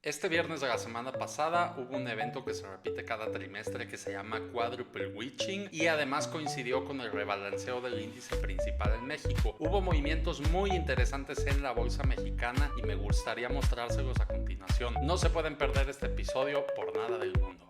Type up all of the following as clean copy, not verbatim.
Este viernes de la semana pasada hubo un evento que se repite cada trimestre que se llama Quadruple Witching y además coincidió con el rebalanceo del índice principal en México. Hubo movimientos muy interesantes en la bolsa mexicana y me gustaría mostrárselos a continuación. No se pueden perder este episodio por nada del mundo.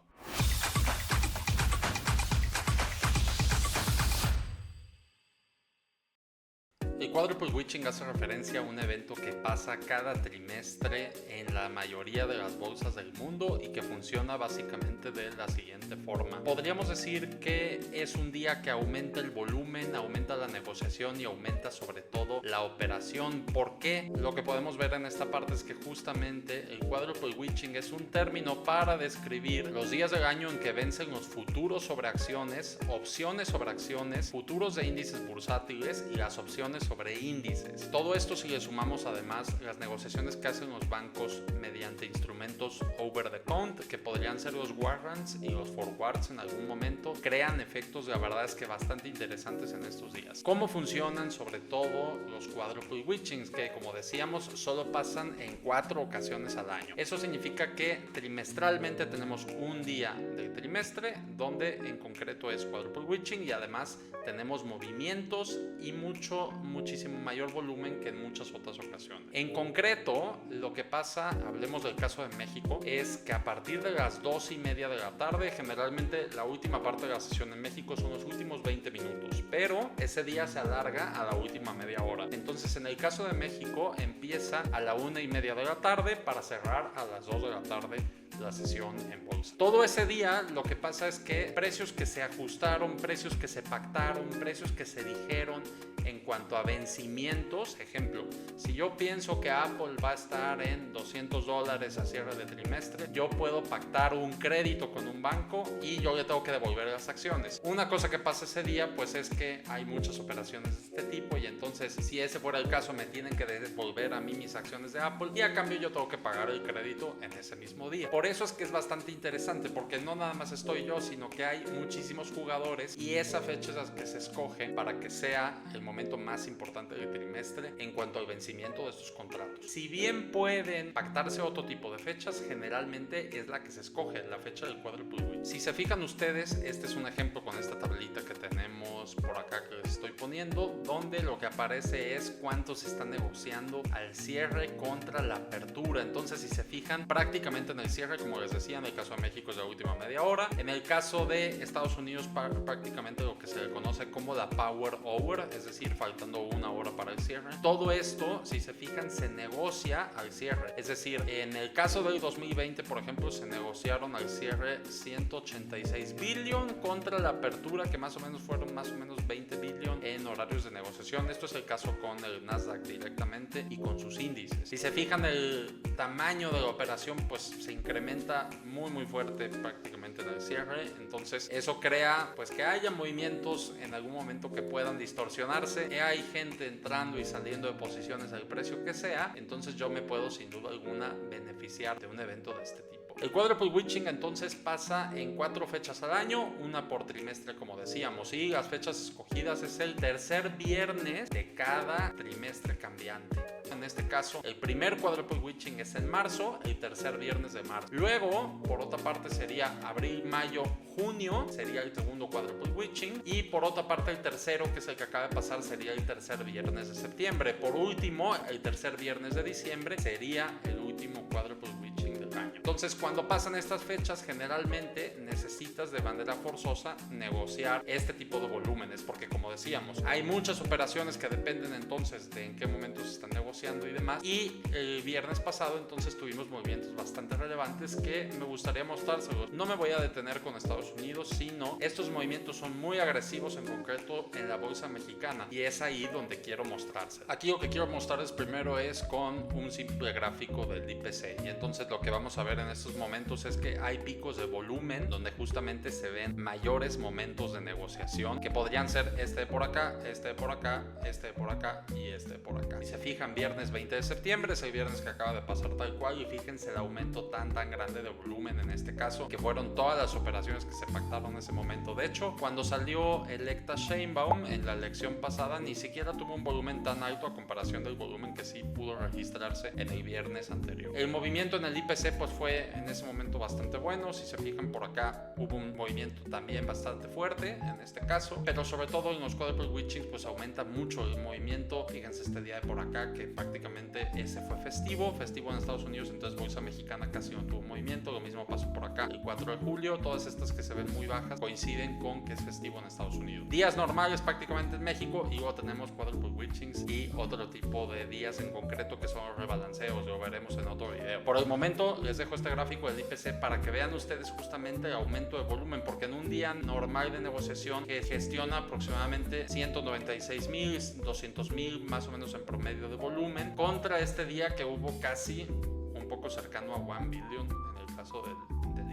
El Quadruple Witching hace referencia a un evento que pasa cada trimestre en la mayoría de las bolsas del mundo y que funciona básicamente de la siguiente forma. Podríamos decir que es un día que aumenta el volumen, aumenta la negociación y aumenta sobre todo la operación. ¿Por qué? Lo que podemos ver en esta parte es que justamente el Quadruple Witching es un término para describir los días del año en que vencen los futuros sobre acciones, opciones sobre acciones, futuros de índices bursátiles y las opciones sobre índices. Todo esto si le sumamos además las negociaciones que hacen los bancos mediante instrumentos over the counter, que podrían ser los warrants y los forwards en algún momento, crean efectos la verdad es que bastante interesantes en estos días. ¿Cómo funcionan sobre todo los quadruple witchings? Que como decíamos solo pasan en 4 ocasiones al año. Eso significa que trimestralmente tenemos un día del trimestre donde en concreto es quadruple witching y además tenemos movimientos y muchísimo mayor volumen que en muchas otras ocasiones. En concreto, lo que pasa, hablemos del caso de México, es que a partir de las 2:30 de la tarde, generalmente la última parte de la sesión en México son los últimos 20 minutos, pero ese día se alarga a la última media hora. Entonces, en el caso de México, empieza a la 1:30 de la tarde para cerrar a las 2 de la tarde la sesión en bolsa. Todo ese día lo que pasa es que precios que se ajustaron, precios que se pactaron, precios que se dijeron en cuanto a vencimientos, ejemplo, si yo pienso que Apple va a estar en $200 a cierre de trimestre, yo puedo pactar un crédito con un banco y yo le tengo que devolver las acciones. Una cosa que pasa ese día pues es que hay muchas operaciones de este tipo y entonces si ese fuera el caso me tienen que devolver a mí mis acciones de Apple y a cambio yo tengo que pagar el crédito en ese mismo día. Por eso es que es bastante interesante porque no nada más estoy yo, sino que hay muchísimos jugadores y esa fecha es la que se escoge para que sea el momento más importante del trimestre en cuanto al vencimiento de estos contratos. Si bien pueden pactarse otro tipo de fechas, generalmente es la que se escoge, la fecha del quadruple witching. Si se fijan ustedes, este es un ejemplo con esta tablita que tenemos por acá que les estoy poniendo, donde lo que aparece es cuánto se está negociando al cierre contra la apertura. Entonces, si se fijan, prácticamente en el cierre, como les decía, en el caso de México es la última media hora. En el caso de Estados Unidos, prácticamente lo que se le conoce como la power hour, es decir, faltando 1 hora para el cierre. Todo esto, si se fijan, se negocia al cierre. Es decir, en el caso del 2020, por ejemplo, se negociaron al cierre 186 billion contra la apertura, que más o menos fueron más o menos 20 billion en horarios de negociación. Esto es el caso con el Nasdaq directamente y con sus índices. Si se fijan, el tamaño de la operación pues se incrementa muy fuerte prácticamente en el cierre. Entonces eso crea pues que haya movimientos en algún momento que puedan distorsionarse. Hay gente entrando y saliendo de posiciones al precio que sea, entonces yo me puedo sin duda alguna beneficiar de un evento de este tipo. El quadruple witching entonces pasa en 4 fechas al año, una por trimestre como decíamos, y las fechas escogidas es el tercer viernes de cada trimestre cambiante. En este caso, el primer quadruple witching es en marzo, el tercer viernes de marzo. Luego, por otra parte, sería abril, mayo, junio, sería el segundo quadruple witching. Y por otra parte, el tercero, que es el que acaba de pasar, sería el tercer viernes de septiembre. Por último, el tercer viernes de diciembre sería el último quadruple witching del año. Entonces, cuando pasan estas fechas, generalmente necesitas de manera forzosa negociar este tipo de volúmenes, porque como decíamos, hay muchas operaciones que dependen entonces de en qué momento se están negociando y demás. Y el viernes pasado entonces tuvimos movimientos bastante relevantes que me gustaría mostrárselos. No me voy a detener con Estados Unidos, sino estos movimientos son muy agresivos en concreto en la bolsa mexicana y es ahí donde quiero mostrárselos. Aquí lo que quiero mostrarles primero es con un simple gráfico del IPC y entonces lo que vamos a ver ver en estos momentos es que hay picos de volumen donde justamente se ven mayores momentos de negociación que podrían ser este de por acá, este de por acá, este de por acá y este de por acá. Si se fijan, viernes 20 de septiembre es el viernes que acaba de pasar tal cual, y fíjense el aumento tan grande de volumen en este caso, que fueron todas las operaciones que se pactaron en ese momento. De hecho, cuando salió electa Sheinbaum en la elección pasada, ni siquiera tuvo un volumen tan alto a comparación del volumen que sí pudo registrarse en el viernes anterior. El movimiento en el IPC pues fue en ese momento bastante bueno. Si se fijan por acá, hubo un movimiento también bastante fuerte en este caso, pero sobre todo en los quadruple witchings pues aumenta mucho el movimiento. Fíjense este día de por acá que prácticamente ese fue festivo en Estados Unidos, entonces bolsa mexicana casi no tuvo movimiento. Lo mismo pasó por acá el 4 de julio. Todas estas que se ven muy bajas coinciden con que es festivo en Estados Unidos. Días normales prácticamente en México, y luego tenemos quadruple witchings y otro tipo de días en concreto que son los rebalanceos. Lo veremos en otro video. Por el momento les dejo este gráfico del IPC para que vean ustedes justamente el aumento de volumen, porque en un día normal de negociación que gestiona aproximadamente 196,000, 200,000 más o menos en promedio de volumen, contra este día que hubo casi un poco cercano a 1 billion en el caso del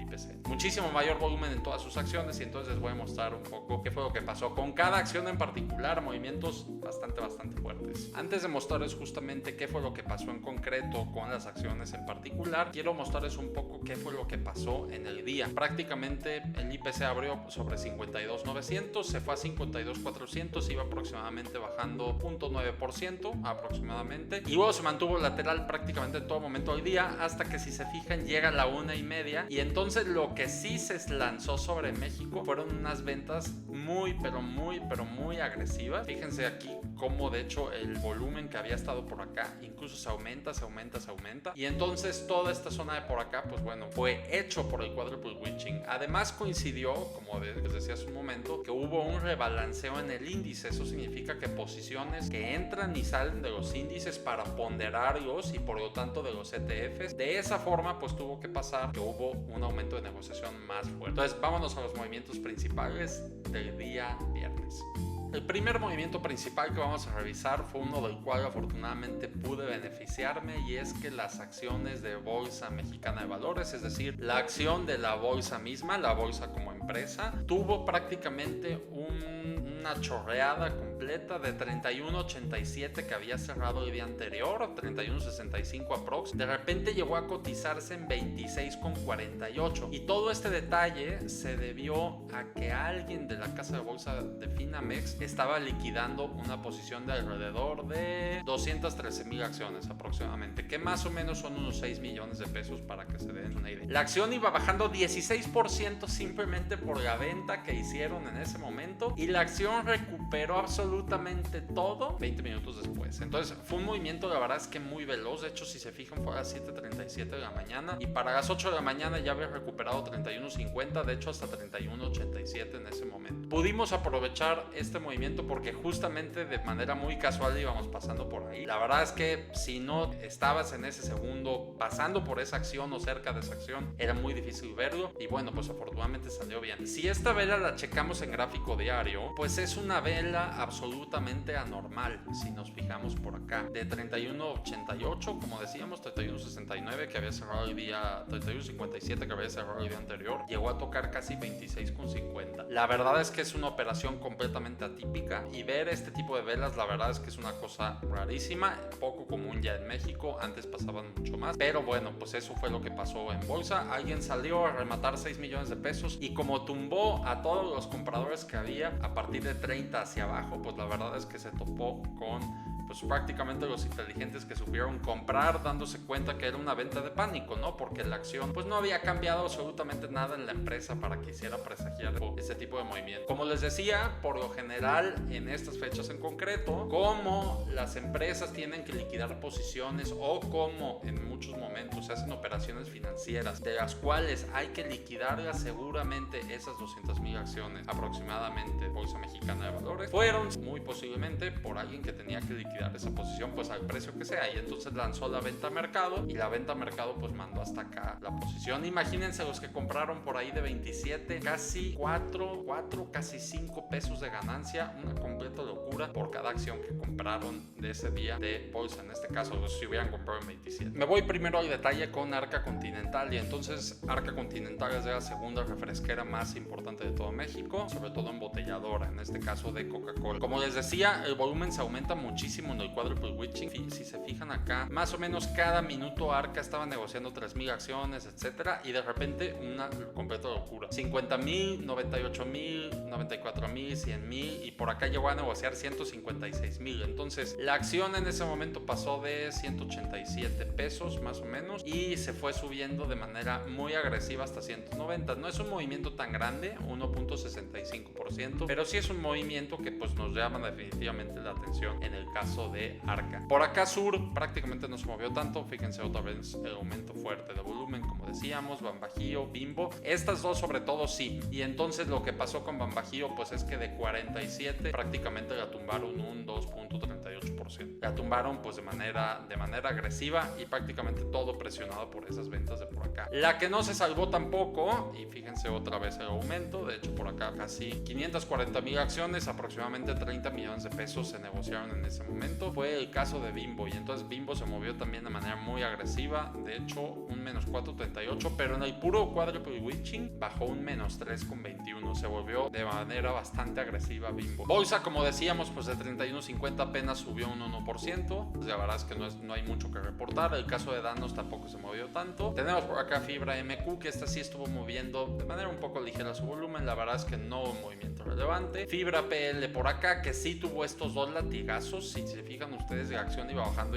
IPC. Muchísimo mayor volumen en todas sus acciones, y entonces les voy a mostrar un poco qué fue lo que pasó con cada acción en particular. Movimientos bastante fuertes. Antes de mostrarles justamente qué fue lo que pasó en concreto con las acciones en particular, quiero mostrarles un poco qué fue lo que pasó en el día. Prácticamente el IPC abrió sobre 52,900, se fue a 52,400, iba aproximadamente bajando 0.9% aproximadamente, y luego se mantuvo lateral prácticamente en todo momento del día, hasta que, si se fijan, llega a la 1:30, y entonces lo que sí se lanzó sobre México fueron unas ventas muy agresivas. Fíjense aquí cómo de hecho el volumen que había estado por acá incluso se aumenta, y entonces toda esta zona de por acá pues bueno, fue hecho por el quadruple witching. Además coincidió, como les decía hace un momento, que hubo un rebalanceo en el índice. Eso significa que posiciones que entran y salen de los índices para ponderarlos, y por lo tanto de los ETFs, de esa forma pues tuvo que pasar que hubo un aumento de negociación más fuerte. Entonces vámonos a los movimientos principales del día viernes. El primer movimiento principal que vamos a revisar fue uno del cual afortunadamente pude beneficiarme, y es que las acciones de Bolsa Mexicana de Valores, es decir, la acción de la bolsa misma, la bolsa como empresa, tuvo prácticamente una chorreada completa de 31.87 que había cerrado el día anterior, 31.65 aprox. De repente llegó a cotizarse en 26.48, y todo este detalle se debió a que alguien de la casa de bolsa de Finamex estaba liquidando una posición de alrededor de 213,000 acciones aproximadamente, que más o menos son unos 6 millones de pesos, para que se den una idea. La acción iba bajando 16% simplemente por la venta que hicieron en ese momento, y la acción recuperó absolutamente todo 20 minutos después. Entonces fue un movimiento, la verdad es que muy veloz. De hecho, si se fijan, fue a las 7:37 de la mañana, y para las 8 de la mañana ya había recuperado 31.50, de hecho hasta 31.87 en ese momento. Pudimos aprovechar este movimiento porque justamente de manera muy casual íbamos pasando por ahí. La verdad es que si no estabas en ese segundo pasando por esa acción o cerca de esa acción, era muy difícil verlo, y bueno, pues afortunadamente salió bien. Si esta vela la checamos en gráfico diario, pues es una vela absolutamente anormal. Si nos fijamos por acá, de 31.88, como decíamos, 31.69 que había cerrado el día, 31.57 que había cerrado el día anterior, llegó a tocar casi 26.50. La verdad es que es una operación completamente atípica, y ver este tipo de velas, la verdad es que es una cosa rarísima, poco común ya en México. Antes pasaban mucho más, pero bueno, pues eso fue lo que pasó en bolsa. Alguien salió a rematar 6 millones de pesos, y como tumbó a todos los compradores que había a partir de 30 hacia abajo, pues la verdad es que se topó con pues prácticamente los inteligentes que supieron comprar, dándose cuenta que era una venta de pánico, ¿no? Porque la acción pues no había cambiado absolutamente nada en la empresa para que hiciera presagiar ese tipo de movimiento. Como les decía, por lo general en estas fechas en concreto, como las empresas tienen que liquidar posiciones, o como en muchos momentos se hacen operaciones financieras de las cuales hay que liquidarlas, seguramente esas 200,000 acciones aproximadamente Bolsa Mexicana de Valores fueron muy posiblemente por alguien que tenía que liquidar liquidar esa posición pues al precio que sea, y entonces lanzó la venta a mercado, y la venta a mercado pues mandó hasta acá la posición. Imagínense los que compraron por ahí de 27, casi 4, casi 5 pesos de ganancia, una completa locura por cada acción que compraron de ese día de bolsa, en este caso si hubieran comprado en 27. Me voy primero al detalle con Arca Continental, y entonces Arca Continental es de la segunda refresquera más importante de todo México, sobre todo embotelladora, en este caso de Coca-Cola. Como les decía, el volumen se aumenta muchísimo en el Quadruple Witching. Si se fijan acá, más o menos cada minuto Arca estaba negociando 3,000 acciones, etcétera, y de repente una completa locura. 50,000, 98,000, 94,000, 100,000, y por acá llegó a negociar 156,000. Entonces la acción en ese momento pasó de 187 pesos más o menos y se fue subiendo de manera muy agresiva hasta 190. No es un movimiento tan grande, 1.65%, pero sí es un movimiento que pues nos llama definitivamente la atención en el caso de Arca. Por acá Sur prácticamente no se movió tanto. Fíjense otra vez el aumento fuerte de volumen, como decíamos, Banbajío, Bimbo, estas dos sobre todo sí. Y entonces lo que pasó con Banbajío pues es que de 47 prácticamente la tumbaron un 2.38%. La tumbaron pues de manera agresiva, y prácticamente todo presionado por esas ventas de por acá. La que no se salvó tampoco, y fíjense otra vez el aumento, de hecho por acá casi 540,000 acciones, aproximadamente 30 millones de pesos se negociaron en ese momento, fue el caso de Bimbo. Y entonces Bimbo se movió también de manera muy agresiva, de hecho un menos 4.38, pero en el puro Quadruple Witching bajó un menos 3.21, se volvió de manera bastante agresiva Bimbo. Bolsa, como decíamos, pues de 31.50 apenas subió un 1%, pues la verdad es que no hay mucho que reportar. El caso de Danos tampoco se movió tanto. Tenemos por acá Fibra MQ, que esta sí estuvo moviendo de manera un poco ligera su volumen, la verdad es que no un movimiento relevante. Fibra PL por acá, que sí tuvo estos dos latigazos, si se fijan ustedes, la acción iba bajando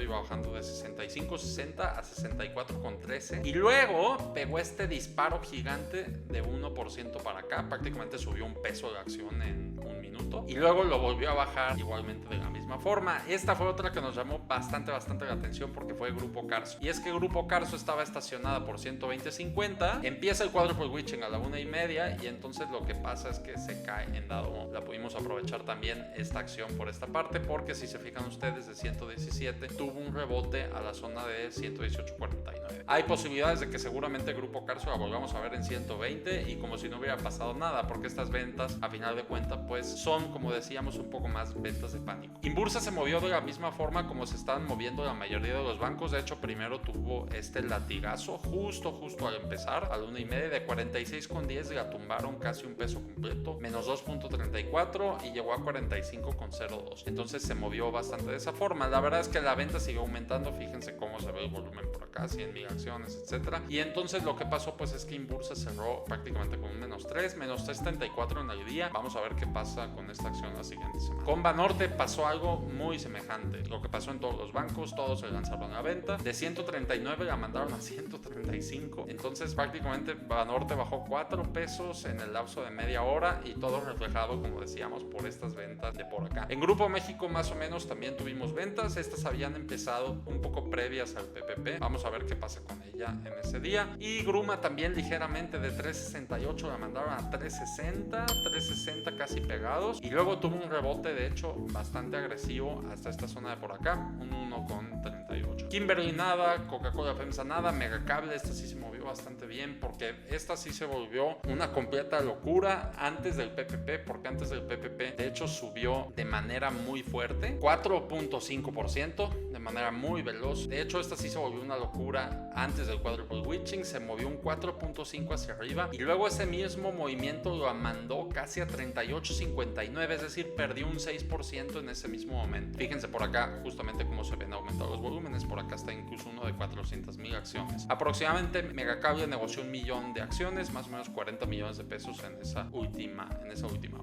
de 65.60 a 64.13, y luego pegó este disparo gigante de 1% para acá, prácticamente subió un peso de acción en un minuto, y luego lo volvió a bajar igualmente de la misma forma. Esta fue otra que nos llamó bastante la atención, porque fue Grupo Carso, y es que Grupo Carso estaba estacionada por 120.50, empieza el Quadruple Witching a la 1:30, y entonces lo que pasa es que se cae en dado. La pudimos aprovechar también esta acción por esta parte, porque si se fijan ustedes, de 117 tuvo un rebote a la zona de 118.49. Hay posibilidades de que seguramente Grupo Carso la volvamos a ver en 120, y como si no hubiera pasado nada, porque estas ventas a final de cuentas pues son, como decíamos, un poco más ventas de pánico. Inbursa se movió de la misma forma como se estaban moviendo la mayoría de los bancos. De hecho, primero tuvo este latigazo justo al empezar, a la 1:30, de 46.10 la tumbaron casi un peso completo, menos 2.34, y llegó a 45.02. Entonces se movió bastante de esa forma. La verdad es que la venta sigue aumentando. Fíjense cómo se ve el volumen por acá, 100,000 acciones, etcétera. Y entonces lo que pasó pues es que Inbursa cerró prácticamente con un menos 3.74 en el día. Vamos a ver qué pasa con esta acción la siguiente semana. Con Banorte pasó algo muy semejante. Lo que pasó en todos los bancos, todos se lanzaron a venta. De 139 la mandaron a 135. Entonces prácticamente Banorte bajó 4 pesos en el lapso de media hora, y todo reflejado, como decíamos, por estas ventas de por acá. En Grupo México más o menos también tuvimos ventas. Estas habían empezado un poco previas al PPP. Vamos a ver qué pasa con ella en ese día. Y Gruma también ligeramente, de 3.68 la mandaron a 3.60 casi pegados, y luego tuvo un rebote de hecho bastante agresivo hasta esta zona de por acá, un 1.38. Kimberly nada, Coca-Cola FEMSA nada, Megacable, esta sí se movió bastante bien, porque esta sí se volvió una completa locura antes del PPP, porque antes del PPP de hecho subió de manera muy fuerte, 4.5%, de manera muy veloz. De hecho esta sí se volvió una locura antes del Quadruple Witching, se movió un 4.5 hacia arriba, y luego ese mismo movimiento lo mandó casi a 38.59, es decir, perdió un 6% en ese mismo momento. Fíjense por acá justamente cómo se ven aumentados los volúmenes. Por acá está incluso uno de 400,000 acciones. Aproximadamente Megacable negoció 1 millón de acciones, más o menos 40 millones de pesos en esa última.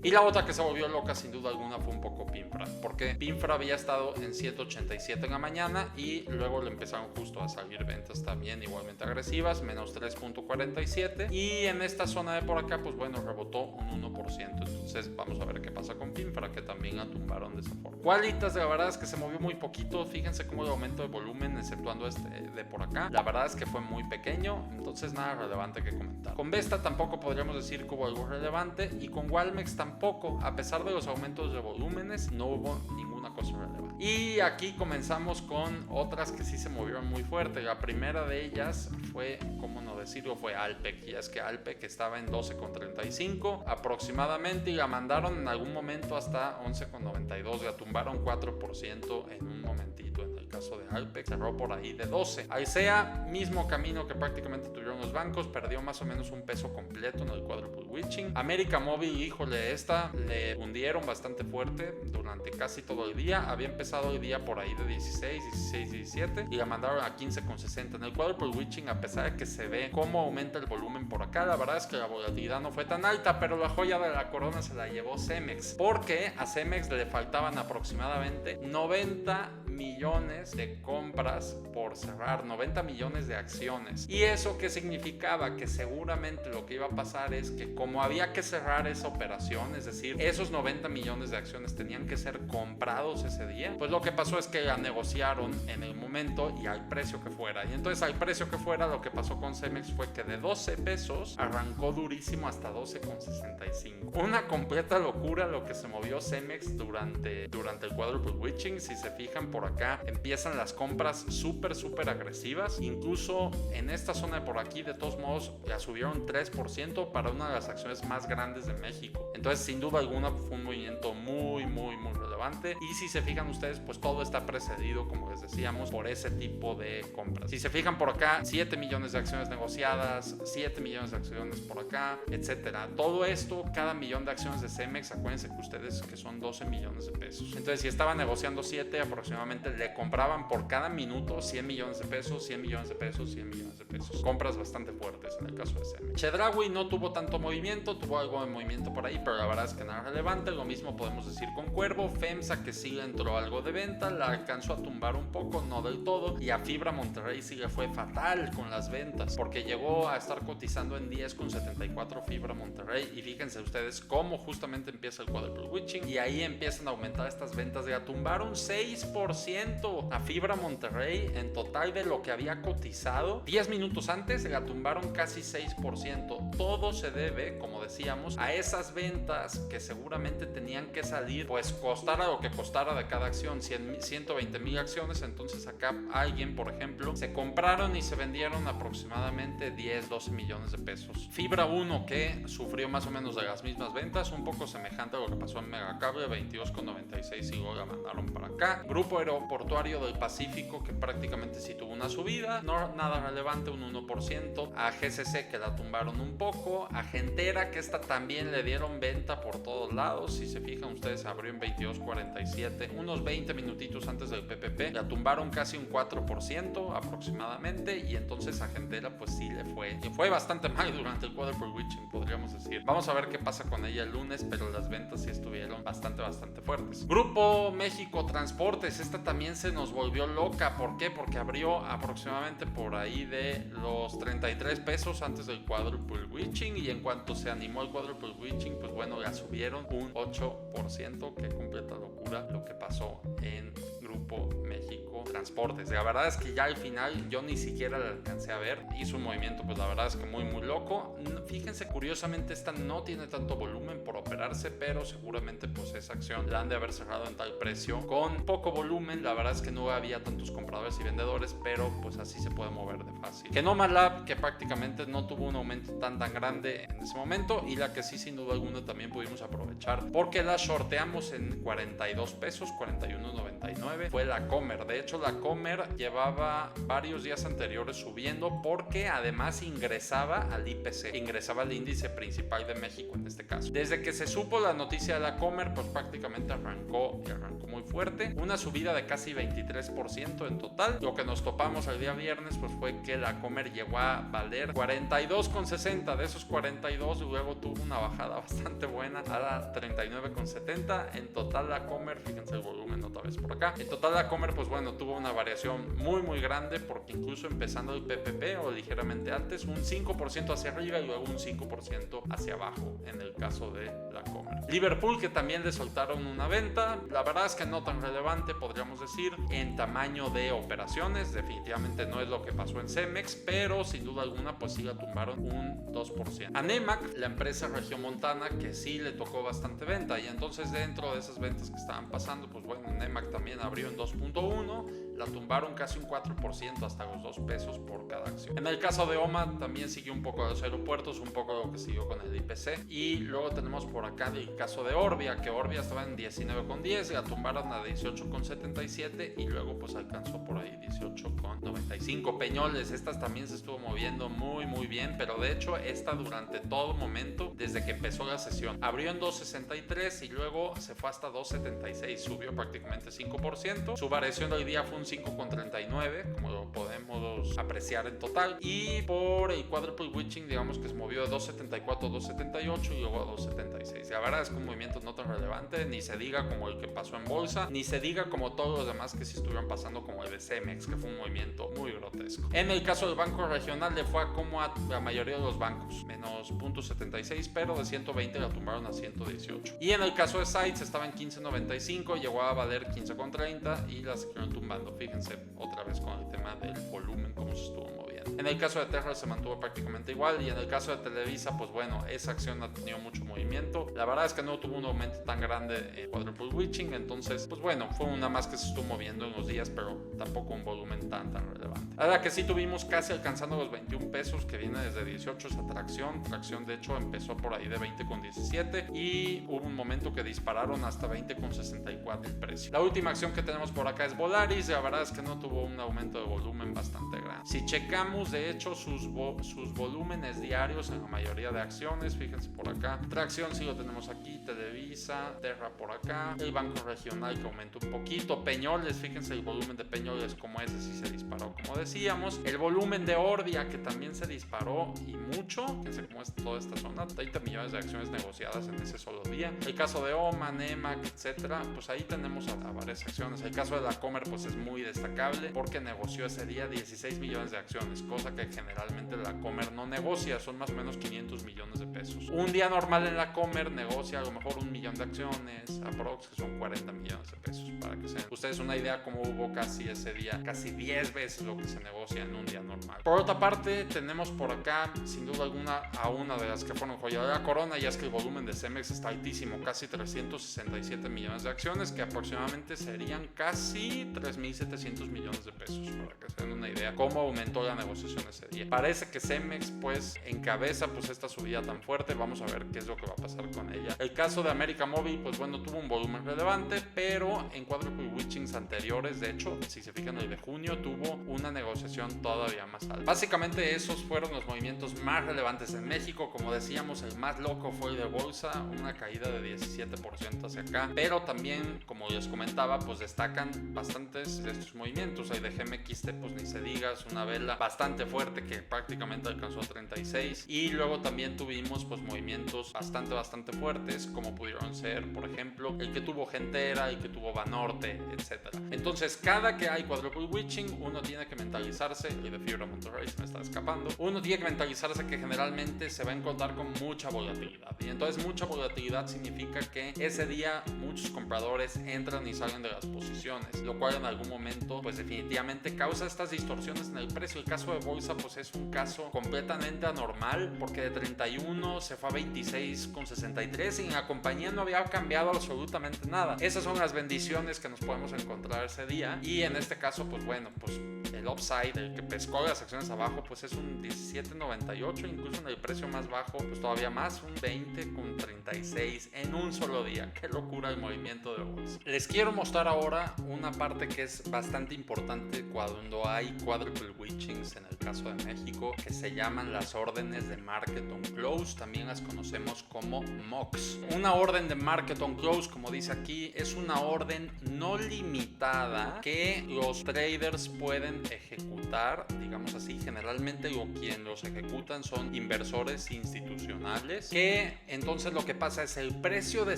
Y la otra que se volvió loca sin duda alguna fue un poco Pinfra, porque Pinfra había estado en 7.87 en la mañana, y luego le empezaron justo a salir ventas también igualmente agresivas, menos 3.47, y en esta zona de por acá pues bueno, rebotó un 1%. Entonces vamos a ver qué pasa con Pinfra, que también la tumbaron de esa forma. Qualitas, la verdad es que se movió muy poquito. Fíjense cómo el aumento de volumen, exceptuando este de por acá, la verdad es que fue muy pequeño, entonces nada relevante que comentar. Con Vesta tampoco podríamos decir que hubo algo relevante, y con Walmex tampoco, a pesar de los aumentos de volúmenes, no hubo ninguna cosa relevante. Y aquí comenzamos con otras que sí se movieron muy fuerte. La primera de ellas fue, cómo no decirlo, fue Alpek. Y es que Alpek estaba en 12,35 aproximadamente y la mandaron en algún momento hasta 11,92. La tumbaron 4% en un momentito. En el caso de Alpek cerró por ahí de 12. Alsea, mismo camino que prácticamente tuvieron los bancos, perdió más o menos un peso completo en el quadruple witching. América Móvil, híjole, esta le hundieron bastante fuerte durante casi todo el día. Había empezado el día por ahí de 16, 17 y la mandaron a 15,60. En el quadruple witching, a pesar de que se ve cómo aumenta el volumen por acá, la verdad es que la volatilidad no fue tan alta, pero la joya de la corona se la llevó Cemex, porque a Cemex le faltaban aproximadamente 90 millones de compras por cerrar, 90 millones de acciones. ¿Y eso qué significaba? Que seguramente lo que iba a pasar es que como había que cerrar esa operación, es decir, esos 90 millones de acciones tenían que ser comprados ese día, pues lo que pasó es que la negociaron en el momento y al precio que fuera. Y entonces al precio que fuera, lo que pasó con Cemex fue que de 12 pesos arrancó durísimo hasta 12,65. Una completa locura lo que se movió Cemex durante el quadruple witching. Si se fijan por acá, empiezan las compras súper agresivas. Incluso en esta zona de por aquí, de todos modos, la subieron 3% para una de las acciones más grandes de México. Entonces, sin duda alguna, fue un movimiento muy relevante. Y si se fijan ustedes, pues todo está precedido, como les decíamos, por ese tipo de compras. Si se fijan por acá, 7 millones de acciones negociadas, 7 millones de acciones por acá, etcétera. Todo esto, cada millón de acciones de Cemex, acuérdense que ustedes que son 12 millones de pesos. Entonces, si estaban negociando 7, aproximadamente le compraban por cada minuto 100 millones de pesos, 100 millones de pesos, 100 millones de pesos. Compras bastante fuertes en el caso de Cemex. Chedraui no tuvo tanto movimiento, tuvo algo de movimiento por ahí, pero la verdad es que nada relevante. Lo mismo podemos decir con Cuervo. FEMSA, que sí le entró algo de venta, la alcanzó a tumbar un poco, no del todo. Y a Fibra Monterrey sí le fue fatal con las ventas, porque llegó a estar cotizando en 10,74 Fibra Monterrey. Y fíjense ustedes cómo justamente empieza el quadruple witching y ahí empiezan a aumentar estas ventas. La tumbaron 6% a Fibra Monterrey en total de lo que había cotizado. 10 minutos antes la tumbaron casi 6%. Todo se debe, como decíamos, a esas ventas que seguramente tenían que salir, pues costara lo que costara de cada acción, 120 mil acciones. Entonces acá alguien, por ejemplo, se compraron y se vendieron aproximadamente 10, 12 millones de pesos. Fibra 1, que sufrió más o menos de las mismas ventas, un poco semejante a lo que pasó en Megacable, 22,96 y luego la mandaron para acá. Grupo Aeroportuario del Pacífico, que prácticamente sí tuvo una subida, no nada relevante, un 1%. A GCC, que la tumbaron un poco. A Gentera, que esta también le dieron venta por todos lados. Si se fijan ustedes, abrió en 22.47, unos 20 minutitos antes del PPP. La tumbaron casi un 4% aproximadamente. Y entonces a Gentera pues sí le fue bastante mal durante el quadruple witching, podríamos decir. Vamos a ver qué pasa con ella el lunes, pero las ventas sí estuvieron bastante fuertes. Grupo México Transportes, esta también se nos volvió loca. ¿Por qué? Porque abrió aproximadamente por ahí de los 33 pesos antes del quadruple witching, y en cuanto se animó el quadruple witching, pues bueno, la subieron un 8%. Qué completa locura lo que pasó en Grupo México Transportes. La verdad es que ya al final yo ni siquiera la alcancé a ver. Hizo un movimiento, pues la verdad es que muy loco. Fíjense, curiosamente esta no tiene tanto volumen por operarse, pero seguramente pues esa acción la han de haber cerrado en tal precio con poco volumen. La verdad es que no había tantos compradores y vendedores, pero pues así se puede mover de fácil. Genoma Lab, que prácticamente no tuvo un aumento tan grande en ese momento, y la que sí sin duda alguna también pudimos aprovechar porque la shorteamos en 42 pesos, 41.99, fue la Comer. De hecho, la Comer llevaba varios días anteriores subiendo porque además ingresaba al IPC, ingresaba al índice principal de México en este caso. Desde que se supo la noticia de la Comer, pues prácticamente arrancó muy fuerte, una subida de casi 23% en total. Lo que nos topamos el día viernes pues fue que la Comer llegó a valer 42,60. De esos 42 luego tuvo una bajada bastante buena a 39,70. En total la Comer, fíjense el volumen otra vez por acá, en total la Comer pues bueno tuvo una variación muy grande, porque incluso empezando el PPP o ligeramente antes, un 5% hacia arriba y luego un 5% hacia abajo en el caso de la Comer. Liverpool, que también le soltaron una venta, la verdad es que no no tan relevante, podríamos decir, en tamaño de operaciones. Definitivamente no es lo que pasó en Cemex, pero sin duda alguna pues sí la tumbaron un 2%. A Nemak, la empresa regiomontana, que sí le tocó bastante venta, y entonces dentro de esas ventas que estaban pasando, pues bueno, Nemak también abrió en 2.1, la tumbaron casi un 4%, hasta los 2 pesos por cada acción. En el caso de OMA también siguió un poco de los aeropuertos, un poco lo que siguió con el IPC. Y luego tenemos por acá el caso de Orbia, que Orbia estaba en 19,10, la tumbaron a 18,77 y luego pues alcanzó por ahí 18,95. Peñoles, estas también se estuvo moviendo muy bien, pero de hecho esta durante todo momento, desde que empezó la sesión, abrió en 2.63 y luego se fue hasta 2.76, subió prácticamente 5%. Su variación de hoy día fue un 5,39, como lo podemos apreciar en total, y por el quadruple witching digamos que se movió de 2.74 a 2.78 y luego a 2.76. La verdad es que un movimiento no tan relevante, ni se diga como el que pasó en bolsa, ni se diga como todos los demás que sí estuvieron pasando, como el de Cemex, que fue un movimiento muy grotesco. En el caso del banco regional le fue como a la mayoría de los bancos, menos 0.76, pero de 120 la tumbaron a 118. Y en el caso de Sites estaba en 15.95, llegó a valer 15.30 y la siguieron tumbando. Fíjense otra vez con el tema del volumen, cómo se estuvo moviendo. En el caso de Terra se mantuvo prácticamente igual, y en el caso de Televisa, pues bueno, esa acción ha tenido mucho movimiento. La verdad es que no tuvo un aumento tan grande en quadruple witching, entonces pues bueno, fue una más que se estuvo moviendo en los días, pero tampoco un volumen tan relevante. Ahora que sí tuvimos casi alcanzando los 21 pesos, que viene desde 18 esa tracción de hecho empezó por ahí de 20,17 y hubo un momento que dispararon hasta 20,64 el precio. La última acción que tenemos por acá es Volaris, la verdad es que no tuvo un aumento de volumen bastante grande. Si checamos de hecho sus volúmenes diarios en la mayoría de acciones, fíjense por acá, Tracción sí lo tenemos aquí, Televisa, Terra por acá, el banco regional que aumentó un poquito, Peñoles, fíjense el volumen de Peñoles como ese sí se disparó como decíamos, el volumen de Orbia que también se disparó y mucho, fíjense cómo es toda esta zona, 30 millones de acciones negociadas en ese solo día. El caso de OMA, Nemak, etcétera, pues ahí tenemos a varias acciones. El caso de la Comer pues es muy destacable porque negoció ese día 16 millones de acciones, cosa que generalmente la Comer no negocia, son más o menos 500 millones de pesos. Un día normal en la Comer negocia a lo mejor 1 millón de acciones, aprox, que son 40 millones de pesos, para que se den ustedes una idea cómo hubo casi ese día, casi 10 veces lo que se negocia en un día normal. Por otra parte, tenemos por acá, sin duda alguna, a una de las que fueron joya de la corona, y es que el volumen de Cemex está altísimo, casi 367 millones de acciones, que aproximadamente serían casi 3.700 millones de pesos, para que se den una idea cómo aumentó la negociación ese día. Parece que Cemex pues encabeza pues esta subida tan fuerte, vamos a ver qué es lo que va a pasar con ella. El caso de América Móvil pues bueno, tuvo un volumen relevante, pero en quadruple witchings anteriores, de hecho, si se fijan, el de junio tuvo una negociación todavía más alta. Básicamente esos fueron los movimientos más relevantes en México. Como decíamos, el más loco fue el de bolsa, una caída de 17% hacia acá, pero también, como les comentaba, pues destacan bastantes de estos movimientos. El de GMXT pues ni se diga, es una vela bastante fuerte que prácticamente alcanzó 36, y luego también tuvimos pues movimientos bastante fuertes, como pudieron ser por ejemplo el que tuvo Gentera, el que tuvo Banorte, etcétera. Entonces cada que hay quadruple witching uno tiene que mentalizarse, y de Fibra Monterrey se me está escapando, uno tiene que mentalizarse que generalmente se va a encontrar con mucha volatilidad, y entonces mucha volatilidad significa que ese día muchos compradores entran y salen de las posiciones, lo cual en algún momento pues definitivamente causa estas distorsiones en el precio. El caso de bolsa pues es un caso completamente anormal, porque de 31 se fue a 26,63 y en la compañía no había cambiado absolutamente nada. Esas son las bendiciones que nos podemos encontrar ese día, y en este caso pues bueno, pues el upside, el que pescó las acciones abajo, pues es un 17.98, incluso en el precio más bajo pues todavía más, un 20.36 en un solo día. Qué locura el movimiento de bolsa. Les quiero mostrar ahora una parte que es bastante importante cuando hay quadruple witchings en el caso de México, que se llaman las órdenes de Market on Close, también las conocemos como MOCs. Una orden de Market on Close, como dice aquí, es una orden no limitada que los traders pueden ejecutar, digamos así. Generalmente quien los ejecutan son inversores institucionales, que entonces lo que pasa es el precio de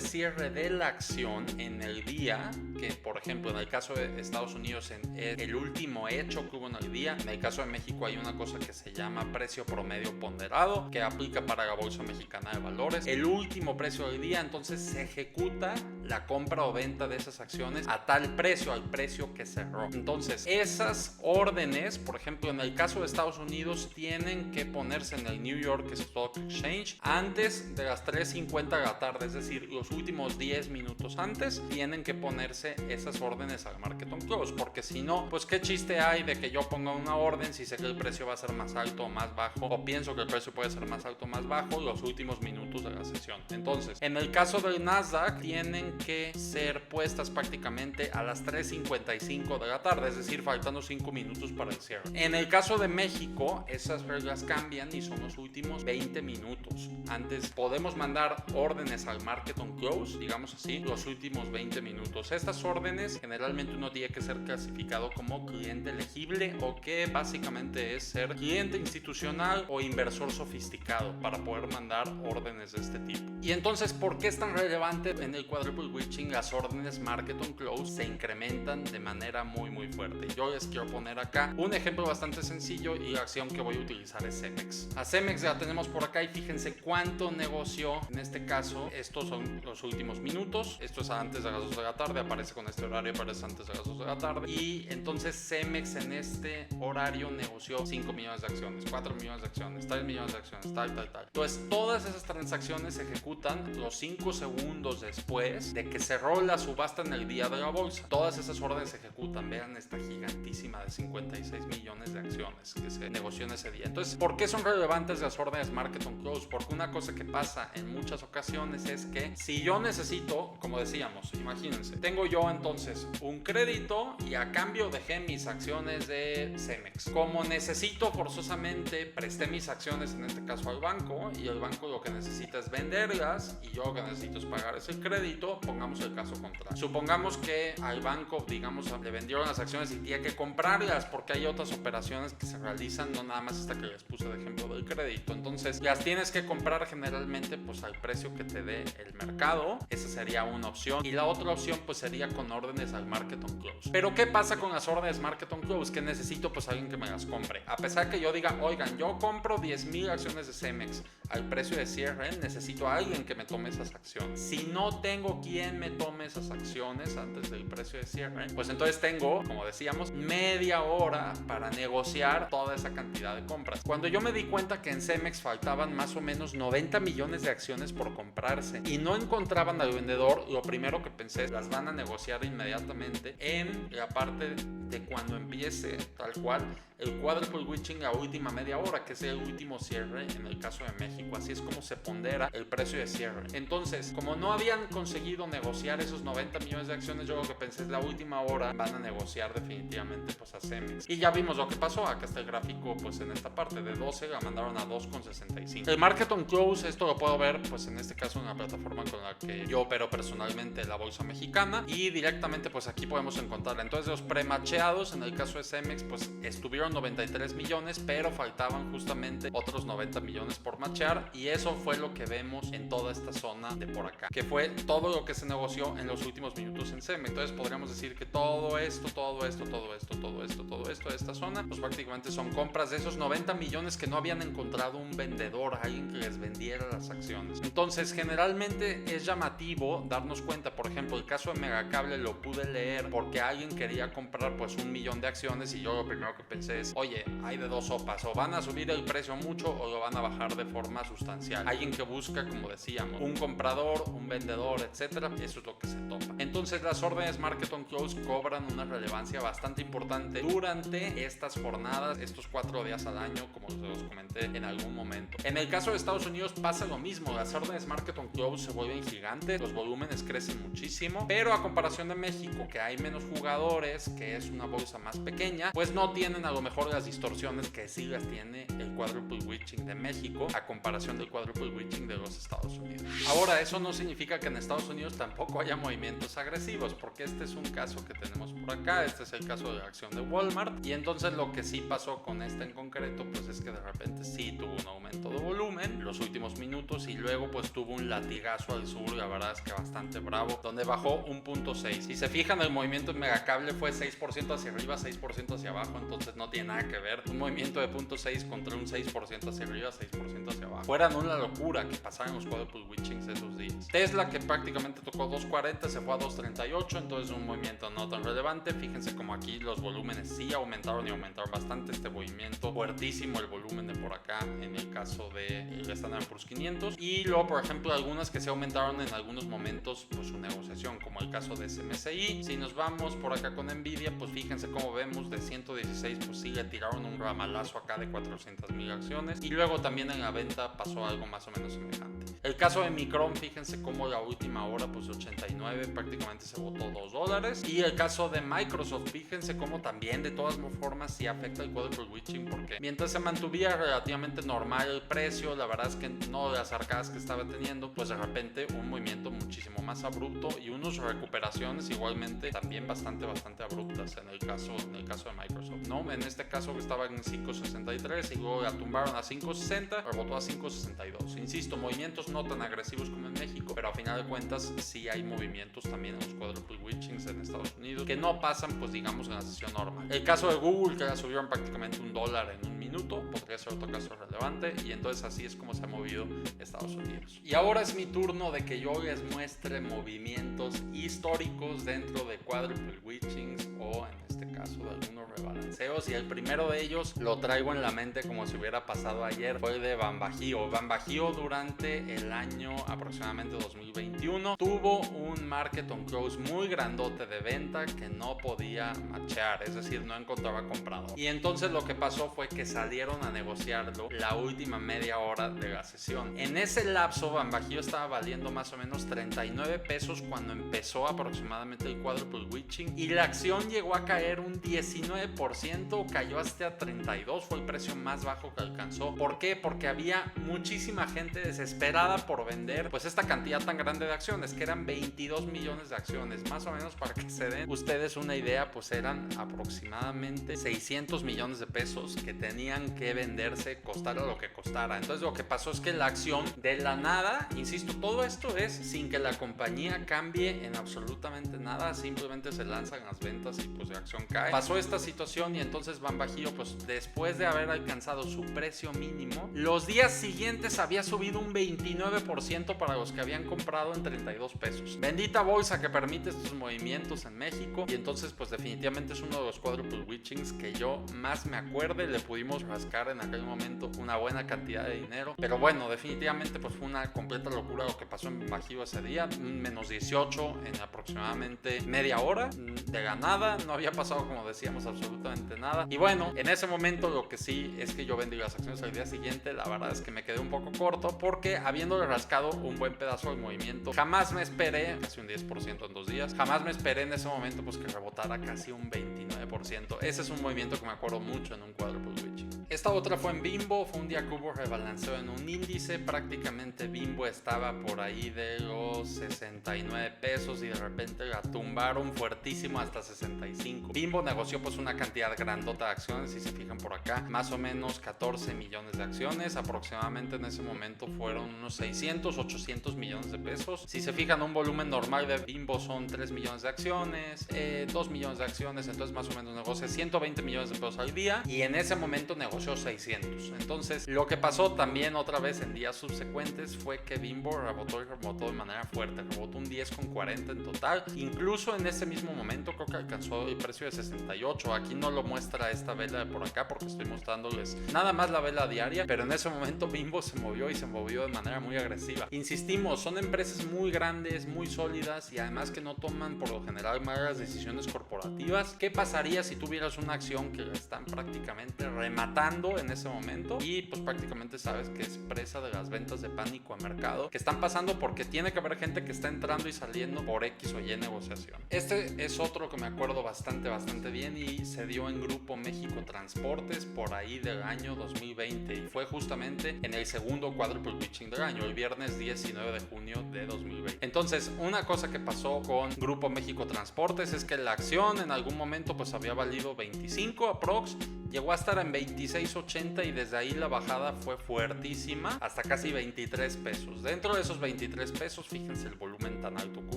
cierre de la acción en el día, que por ejemplo en el caso de Estados Unidos el último hecho que hubo en el día, en el caso de México hay una cosa que se llama precio promedio ponderado, que aplica para la Bolsa Mexicana de Valores. El último precio del día, entonces se ejecuta la compra o venta de esas acciones a tal precio, al precio que cerró. Entonces, esas órdenes, por ejemplo, en el caso de Estados Unidos, tienen que ponerse en el New York Stock Exchange antes de las 3:50 de la tarde, es decir, los últimos 10 minutos antes tienen que ponerse esas órdenes al market on close, porque si no, pues qué chiste hay de que yo ponga una orden si sé que el precio va a ser más alto o más bajo, o pienso que el precio puede ser más alto o más bajo los últimos minutos de la sesión. Entonces, en el caso del Nasdaq, tienen que ser puestas prácticamente a las 3:55 de la tarde, es decir, faltando 5 minutos para el cierre. En el caso de México, esas reglas cambian y son los últimos 20 minutos. Antes podemos mandar órdenes al market on close, digamos así, los últimos 20 minutos. Estas órdenes generalmente uno tiene que ser clasificado como cliente elegible, o que básicamente es ser cliente institucional o inversor sofisticado para poder mandar órdenes de este tipo. Y entonces, ¿por qué es tan relevante en el quadruple witching? Las órdenes market on close se incrementan de manera muy fuerte. Yo les quiero poner acá un ejemplo bastante sencillo, y la acción que voy a utilizar es Cemex. A Cemex ya tenemos por acá y fíjense cuánto negoció. En este caso, estos son los últimos minutos. Esto es antes de las 2 de la tarde, aparece con este horario, aparece antes de las 2 de la tarde. Y entonces Cemex en este horario negoció 5 millones de acciones, 4 millones de acciones, 3 millones de acciones, tal. Entonces todas esas transacciones se ejecutan los 5 segundos después de que cerró la subasta en el día de la bolsa. Todas esas órdenes se ejecutan. Vean esta gigantísima de 56 millones de acciones que se negoció en ese día. Entonces, ¿por qué son relevantes las órdenes market on close? Porque una cosa que pasa en muchas ocasiones es que si yo necesito, como decíamos, imagínense, tengo yo entonces un crédito y a cambio dejé mis acciones de Cemex. Como necesito forzosamente, presté mis acciones en este caso al banco, y el banco lo que necesita es venderlas y yo lo que necesito es pagar ese crédito. Pongamos el caso contrario. Supongamos que al banco, digamos, le vendieron las acciones y tiene que comprarlas porque hay otras operaciones que se realizan, no nada más esta que les puse de ejemplo del crédito. Entonces las tienes que comprar generalmente pues al precio que te dé el mercado. Esa sería una opción, y la otra opción pues sería con órdenes al market on close. Pero ¿qué pasa con las órdenes market on close? Que necesito pues alguien que me las compre. A pesar que yo diga, oigan, yo compro 10,000 acciones de Cemex al precio de cierre, necesito a alguien que me tome esas acciones. Si no tengo quien me tome esas acciones antes del precio de cierre, pues entonces tengo, como decíamos, media hora para negociar toda esa cantidad de compras. Cuando yo me di cuenta que en Cemex faltaban más o menos 90 millones de acciones por comprarse y no encontraban al vendedor, lo primero que pensé es, las van a negociar inmediatamente en la parte de cuando empiece tal cual el quadruple witching, la última media hora, que es el último cierre en el caso de México. Así es como se pondera el precio de cierre. Entonces, como no habían conseguido negociar esos 90 millones de acciones, yo lo que pensé es, la última hora van a negociar definitivamente pues a Cemex. Y ya vimos lo que pasó. Acá está el gráfico pues en esta parte de 12 la mandaron a 2,65. El market on close, esto lo puedo ver pues en este caso en la plataforma con la que yo opero personalmente, la bolsa mexicana, y directamente pues aquí podemos encontrarla. Entonces los premacheados en el caso de Cemex pues estuvieron 93 millones, pero faltaban justamente otros 90 millones por machear, y eso fue lo que vemos en toda esta zona de por acá, que fue todo lo que se negoció en los últimos minutos en Cemex. Entonces podríamos decir que todo esto de esta zona pues prácticamente son compras de esos 90 millones que no habían encontrado un vendedor, alguien que les vendiera las acciones. Entonces generalmente es llamativo darnos cuenta, por ejemplo, el caso de Megacable lo pude leer porque alguien quería comprar pues 1 millón de acciones, y yo lo primero que pensé es, oye, hay de dos sopas, o van a subir el precio mucho o lo van a bajar de forma sustancial. Alguien que busca, como decíamos, un comprador, un vendedor, etcétera, eso es lo que se topa. Entonces las órdenes market on close cobran una relevancia bastante importante durante estas jornadas, estos 4 días al año, como los comenté en algún momento. En el caso de Estados Unidos pasa lo mismo. Las órdenes market on close se vuelven gigantes, los volúmenes crecen muchísimo, pero a comparación de México, que hay menos jugadores, que es una bolsa más pequeña, pues no tienen a lo mejor las distorsiones que sí las tiene el quadruple witching de México a comparación del quadruple witching de los Estados Unidos. Ahora, eso no significa que en Estados Unidos tampoco haya movimientos agresivos, porque este es un caso que tenemos por acá. Este es el caso de la acción de Walmart, y entonces lo que sí pasó con esta en concreto pues es que de repente sí tuvo un aumento de volumen, los últimos minutos, y luego pues tuvo un latigazo al sur, la verdad es que bastante bravo, donde bajó un 0.6. Si se fijan, el movimiento en Megacable fue 6% hacia arriba, 6% hacia abajo, entonces no tiene nada que ver un movimiento de 0.6 contra un 6% hacia arriba, 6% hacia abajo. Fueran una locura que pasaran los quadruple witchings esos días. Tesla, que prácticamente tocó 2.40, se fue a 2.38, entonces un movimiento no tan relevante. Fíjense como aquí los volúmenes sí aumentaron y aumentaron bastante. Este movimiento fuertísimo, el volumen de por acá en el caso del Standard & Poor's 500. Y luego, por ejemplo, algunas que se aumentaron en algunos momentos pues su negociación, como el caso de SMSI. Si nos vamos por acá con Nvidia, pues fíjense cómo vemos de 116, pues sí le tiraron un ramalazo acá de 400,000 acciones, y luego también en la venta pasó algo más o menos semejante. El caso de Micron, fíjense cómo la última hora pues 89 prácticamente se botó $2, y el caso de Microsoft, fíjense cómo también de todas formas sí afecta el quadruple witching, porque mientras se mantuviera relativamente normal el precio, la verdad es que no de las arcadas que estaba teniendo, pues de repente un movimiento muchísimo más abrupto y unas recuperaciones igualmente también bastante abruptas en el caso de Microsoft, ¿no? En este caso estaba en 5.63 y luego la tumbaron a 5.60, rebotó a 5.62. Insisto, movimientos no tan agresivos como en México, pero a final de cuentas sí hay movimientos también en los quadruple witchings en Estados Unidos que no pasan pues digamos en la sesión normal. El caso de Google, que la subieron prácticamente $1 en un minuto, podría ser otro caso relevante, y entonces así es como se ha movido Estados Unidos. Y ahora es mi turno de que yo les muestre movimientos históricos dentro de quadruple witchings o en este caso de algunos rebalanceos, y el primero de ellos lo traigo en la mente como si hubiera pasado ayer, fue el de BanBajío. BanBajío durante el año aproximadamente 2021 tuvo un market on close muy grandote de venta que no podía machear, es decir, no encontraba comprador, y entonces lo que pasó fue que salieron a negociarlo la última media hora de la sesión. En ese lapso BanBajío estaba valiendo más o menos 39 pesos cuando empezó aproximadamente el quadruple witching, y la acción llegó a caer un 19%, cayó hasta 32, fue el precio más bajo que alcanzó. ¿Por qué? Porque había muchísima gente desesperada por vender pues esta cantidad tan grande de acciones, que eran 22 millones de acciones, más o menos para que se den ustedes una idea, pues eran aproximadamente 600 millones de pesos que tenían que venderse, costara lo que costara. Entonces lo que pasó es que la acción de la nada, insisto, todo esto es sin que la compañía cambie en absolutamente nada, simplemente se lanzan las ventas y pues la acción cae. Pasó esta situación y entonces BanBajío, pues después de haber alcanzado su precio mínimo, los días siguientes había subido un 29% para los que habían comprado en 32 pesos. Bendita bolsa que permite estos movimientos en México, y entonces pues definitivamente es uno de los quadruple witchings que yo más me acuerde. Le pudimos rascar en aquel momento una buena cantidad de dinero, pero bueno, definitivamente pues fue una completa locura lo que pasó en BanBajío ese día, menos 18 en aproximadamente media hora de la nada, no había pasado como decíamos absolutamente nada. Y bueno, en ese momento lo que sí es que yo vendí las acciones al día siguiente. La verdad es que me quedé un poco corto porque habiéndole rascado un buen pedazo del movimiento, jamás me esperé, casi un 10% en 2 días, jamás me esperé en ese momento pues que rebotara casi un 29%. Ese es un movimiento que me acuerdo mucho en un quadruple witching. Esta otra fue en Bimbo, fue un día que hubo rebalanceo en un índice, prácticamente Bimbo estaba por ahí de los 69 pesos y de repente la tumbaron fuertísimo hasta 65. Bimbo negoció pues una cantidad grandota de acciones, si se fijan por acá, más o menos 14 millones de acciones, aproximadamente en ese momento fueron unos 600, 800 millones de pesos. Si se fijan, un volumen normal de Bimbo son 3 millones de acciones, 2 millones de acciones, entonces más o menos negocia 120 millones de pesos al día, y en ese momento negoció 600. Entonces lo que pasó también otra vez en días subsecuentes fue que Bimbo rebotó de manera fuerte, rebotó un 10,40 en total. Incluso en ese mismo momento creo que alcanzó el precio de 68. Aquí no lo muestra esta vela de por acá porque estoy mostrándoles nada más la vela diaria, pero en ese momento Bimbo se movió y se movió de manera muy agresiva. Insistimos, son empresas muy grandes, muy sólidas y además que no toman por lo general malas decisiones corporativas. ¿Qué pasaría si tuvieras una acción que la están prácticamente rematando en ese momento y pues prácticamente sabes que es presa de las ventas de pánico a mercado que están pasando porque tiene que haber gente que está entrando y saliendo por X o Y negociación? Este es otro que me acuerdo bastante bien y se dio en Grupo México Transportes por ahí del año 2020 y fue justamente en el segundo quadruple witching del año, el viernes 19 de junio de 2020. Entonces, una cosa que pasó con Grupo México Transportes es que la acción en algún momento pues había valido 25 aprox, llegó a estar en 26.80 y desde ahí la bajada fue fuertísima hasta casi 23 pesos. Dentro de esos 23 pesos, fíjense el volumen tan alto que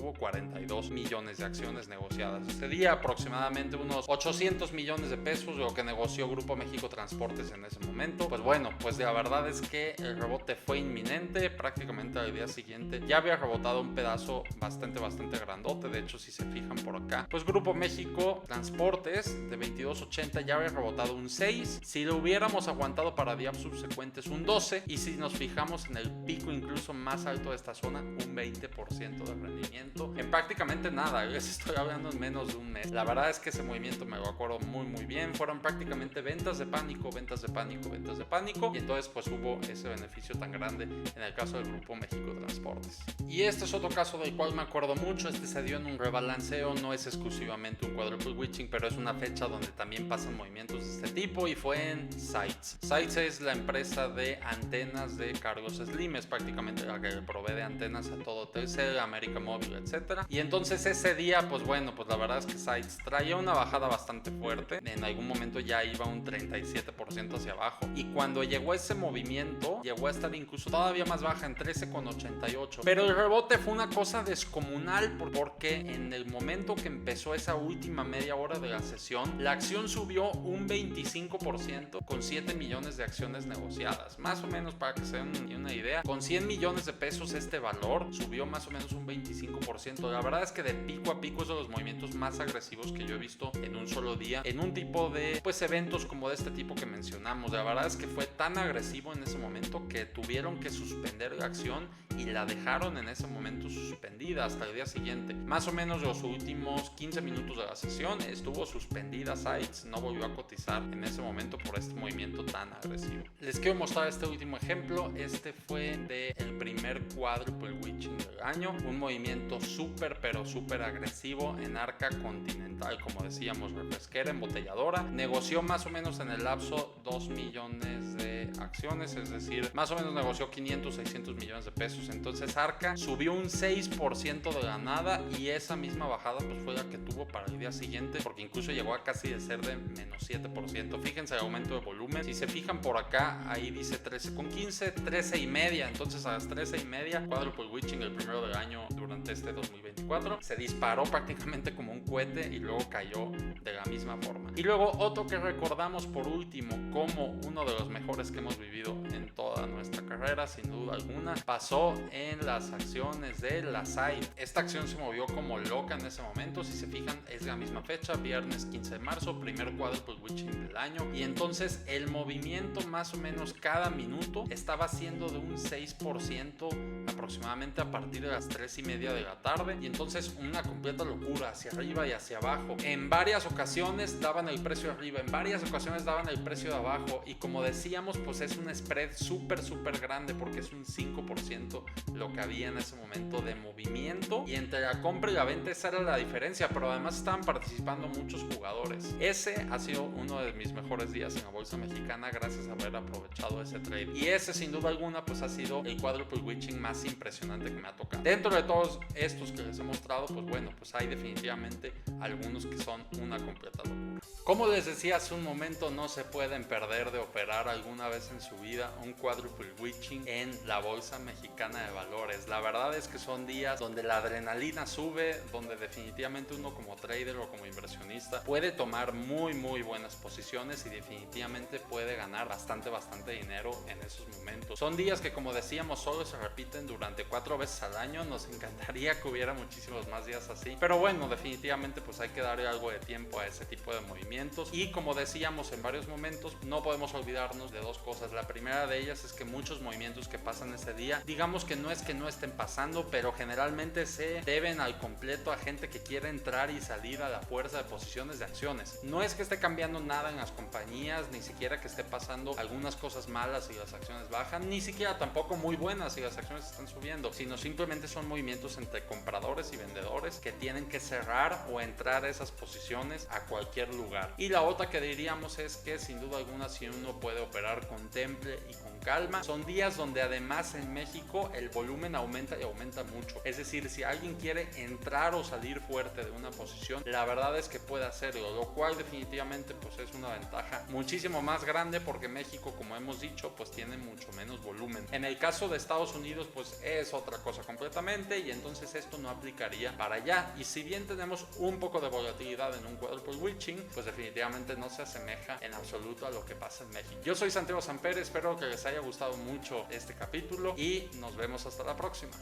hubo, 42 millones de acciones negociadas ese día, aproximadamente unos 800 millones de pesos lo que negoció Grupo México Transportes en ese momento. Pues bueno, pues la verdad es que el rebote fue inminente, prácticamente al día siguiente ya había rebotado un pedazo bastante grandote. De hecho, si se fijan por acá, pues Grupo México Transportes de 22.80 ya había rebotado un 6, si lo hubiéramos aguantado para días subsecuentes un 12, y si nos fijamos en el pico incluso más alto de esta zona, un 20% de rendimiento en prácticamente nada. Les estoy hablando en menos de un mes. La verdad es que ese movimiento me lo acuerdo muy bien, fueron prácticamente ventas de pánico, y entonces pues hubo ese beneficio tan grande en el caso del Grupo México Transportes. Y este es otro caso del cual me acuerdo mucho. Este se dio en un rebalanceo, no es exclusivamente un quadruple witching, pero es una fecha donde también pasan movimientos de este tipo, y fue en Sites. Sites es la empresa de antenas de Carlos Slim, es prácticamente la que provee de antenas a todo Telcel, América Móvil, etcétera. Y entonces ese día, pues bueno, pues la verdad es que Sites traía una bajada bastante fuerte, en algún momento ya iba un 37% hacia abajo, y cuando llegó ese movimiento llegó a estar incluso todavía más baja en 13.88, pero el rebote fue una cosa descomunal porque en el momento que empezó esa última media hora de la sesión, la acción subió un 25% con 7 millones de acciones negociadas, más o menos para que se den una idea. Con 100 millones de pesos este valor subió más o menos un 25%. La verdad es que de pico a pico es de los movimientos más agresivos que yo he visto en un solo día en un tipo de pues eventos como de este tipo que mencionamos. La verdad es que fue tan agresivo en ese momento que tuvieron que suspender la acción y la dejaron en ese momento suspendida hasta el día siguiente. Más o menos los últimos 15 minutos de la sesión estuvo suspendida Sites, no volvió a cotizar en ese momento por este movimiento tan agresivo. Les quiero mostrar este último ejemplo. Este fue del primer quadruple witching del año, un movimiento pero súper agresivo en arca continental, como decíamos, refresquera, embotelladora. Negoció más o menos en el lapso 2 millones de acciones, es decir, más o menos negoció 500-600 millones de pesos. Entonces Arca subió un 6% de la nada, y esa misma bajada pues fue la que tuvo para el día siguiente, porque incluso llegó a casi de ser de menos 7%. Fíjense el aumento de volumen, si se fijan por acá, ahí dice 13.15, 13.5, entonces a las 13.5 quadruple witching el primero del año durante este 2024 se disparó prácticamente como un cohete y luego cayó de la misma forma. Y luego otro que recordamos por último como uno de los mejores que hemos vivido en toda nuestra carrera, sin duda alguna, pasó en las acciones de la Site. Esta acción se movió como loca en ese momento. Si se fijan, es la misma fecha, viernes 15 de marzo, primer quadruple witching del año, y entonces el movimiento más o menos cada minuto estaba siendo de un 6% aproximadamente a partir de las 3:30 de la tarde, y entonces una completa locura hacia arriba y hacia abajo. En varias ocasiones daban el precio arriba, en varias ocasiones daban el precio de abajo, y como decíamos, pues es un spread súper grande porque es un 5% lo que había en ese momento de movimiento, y entre la compra y la venta esa era la diferencia, pero además estaban participando muchos jugadores. Ese ha sido uno de mis mejores días en la bolsa mexicana gracias a haber aprovechado ese trade, y ese sin duda alguna pues ha sido el quadruple witching más impresionante que me ha tocado. Dentro de todos estos que les he mostrado, pues bueno, pues hay definitivamente algunos que son una completa locura. Como les decía hace un momento, no se pueden perder de operar alguna vez en su vida un quadruple witching en la bolsa mexicana de valores. La verdad es que son días donde la adrenalina sube, donde definitivamente uno como trader o como inversionista puede tomar muy buenas posiciones y definitivamente puede ganar bastante dinero en esos momentos. Son días que, como decíamos, solo se repiten durante 4 veces al año. Nos encantaría que hubiera muchísimos más días así, pero bueno, definitivamente pues hay que darle algo de tiempo a ese tipo de movimientos. Y como decíamos en varios momentos, no podemos olvidarnos de dos cosas. La primera de ellas es que muchos movimientos que pasan ese día, digamos que no es que no estén pasando, pero generalmente se deben al completo a gente que quiere entrar y salir a la fuerza de posiciones de acciones. No es que esté cambiando nada en las compañías, ni siquiera que esté pasando algunas cosas malas y las acciones bajan, ni siquiera tampoco muy buenas y las acciones están subiendo, sino simplemente son movimientos entre compradores y vendedores que tienen que cerrar o entrar a esas posiciones a cualquier lugar. Y la otra que diríamos es que sin duda alguna, si uno puede operar con temple y con calma. Son días donde además en México el volumen aumenta y aumenta mucho. Es decir, si alguien quiere entrar o salir fuerte de una posición, la verdad es que puede hacerlo, lo cual definitivamente pues es una ventaja muchísimo más grande, porque México, como hemos dicho, pues tiene mucho menos volumen. En el caso de Estados Unidos pues es otra cosa completamente, y entonces esto no aplicaría para allá. Y si bien tenemos un poco de volatilidad en un quadruple witching, pues definitivamente no se asemeja en absoluto a lo que pasa en México. Yo soy Santiago Samper, espero que les haya gustado mucho este capítulo y nos vemos hasta la próxima.